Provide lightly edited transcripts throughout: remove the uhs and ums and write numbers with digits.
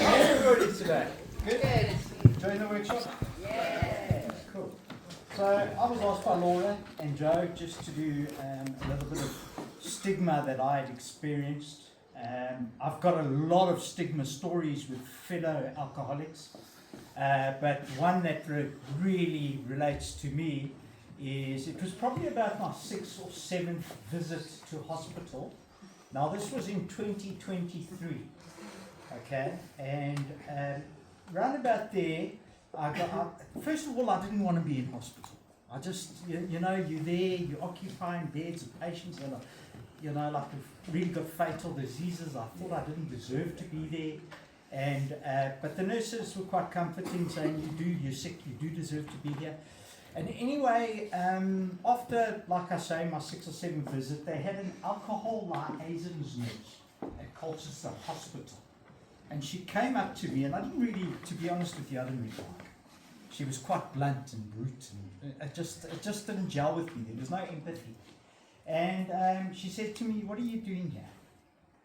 everybody today? Good. Enjoying the workshop? Yeah. Cool. So I was asked by Laura and Joe just to do a little bit of stigma that I had experienced. I've got a lot of stigma stories with fellow alcoholics, but one that really relates to me is it was probably about my 6th or 7th visit to hospital. Now this was in 2023, okay, and round about there, first of all, I didn't want to be in hospital. I just, you know, you're there, you're occupying beds of patients that are, you know, like have really got fatal diseases. I thought I didn't deserve to be there, and but the nurses were quite comforting, saying you're sick, you do deserve to be here. And anyway, after, like I say, my 6th or 7th visit, they had an alcohol liaisons nurse at Colchester Hospital. And she came up to me, and I didn't really, to be honest with you, I didn't really like her. She was quite blunt and brute, and it just didn't gel with me. There was no empathy. And she said to me, "What are you doing here?"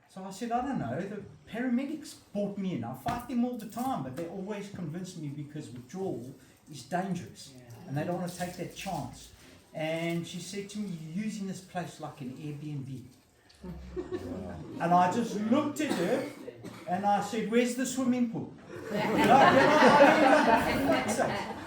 So I said, "I don't know. The paramedics brought me in. I fight them all the time, but they always convince me because withdrawal is dangerous. And they don't want to take that chance." And she said to me, "You're using this place like an Airbnb." And I just looked at her and I said, "Where's the swimming pool?"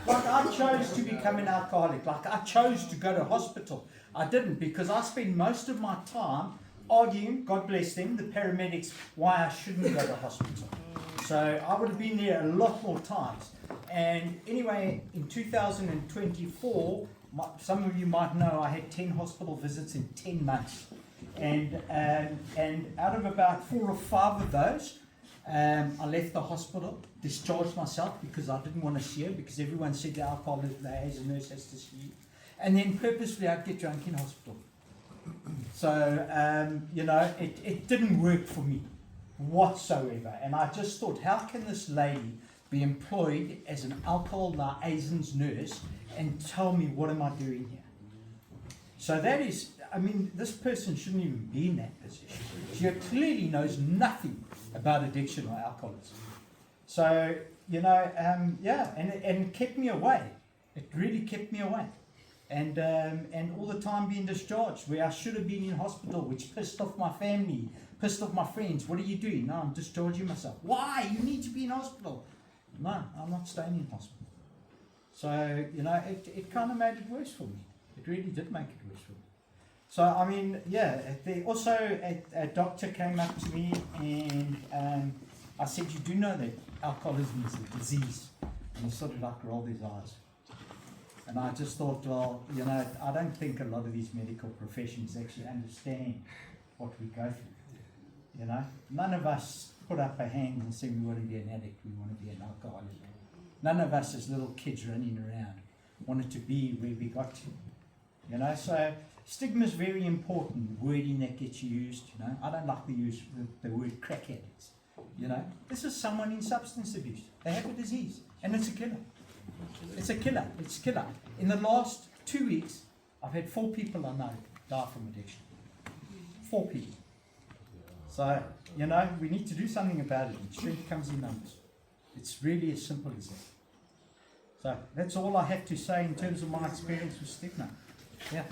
Like I chose to become an alcoholic. Like I chose to go to hospital. I didn't, because I spent most of my time arguing, God bless them, the paramedics, why I shouldn't go to hospital. So I would have been there a lot more times. And anyway, in 2024, some of you might know I had 10 hospital visits in 10 months. And out of about 4 or 5 of those, I left the hospital, discharged myself because I didn't want to see her, because everyone said the alcohol as a nurse has to see you. And then purposefully I'd get drunk in hospital. So, you know, it didn't work for me whatsoever. And I just thought, how can this lady be employed as an alcohol liaisons nurse and tell me what am I doing here? So that is, I mean, this person shouldn't even be in that position. She clearly knows nothing about addiction or alcoholism. So, you know, yeah, and it kept me away. It really kept me away. And all the time being discharged, where I should have been in hospital, which pissed off my family, pissed off my friends. "What are you doing?" "No, I'm discharging myself." "Why? You need to be in hospital." "No, I'm not staying in hospital." So, you know, it kind of made it worse for me. It really did make it worse for me. So, I mean, yeah, also a doctor came up to me and I said, "You do know that alcoholism is a disease?" And he sort of like rolled his eyes. And I just thought, well, you know, I don't think a lot of these medical professions actually understand what we go through. You know, none of us put up our hands and say we want to be an addict, we want to be an alcoholic. None of us as little kids running around wanted to be where we got to. You know, so stigma is very important, wording that gets used. You know, I don't like to use the word crack addicts. You know, this is someone in substance abuse. They have a disease, and it's a killer. It's a killer. It's a killer. In the last 2 weeks, I've had 4 people I know die from addiction. 4 people. So, you know, we need to do something about it. Strength comes in numbers. It's really as simple as that. So that's all I have to say in terms of my experience with stigma. Yeah.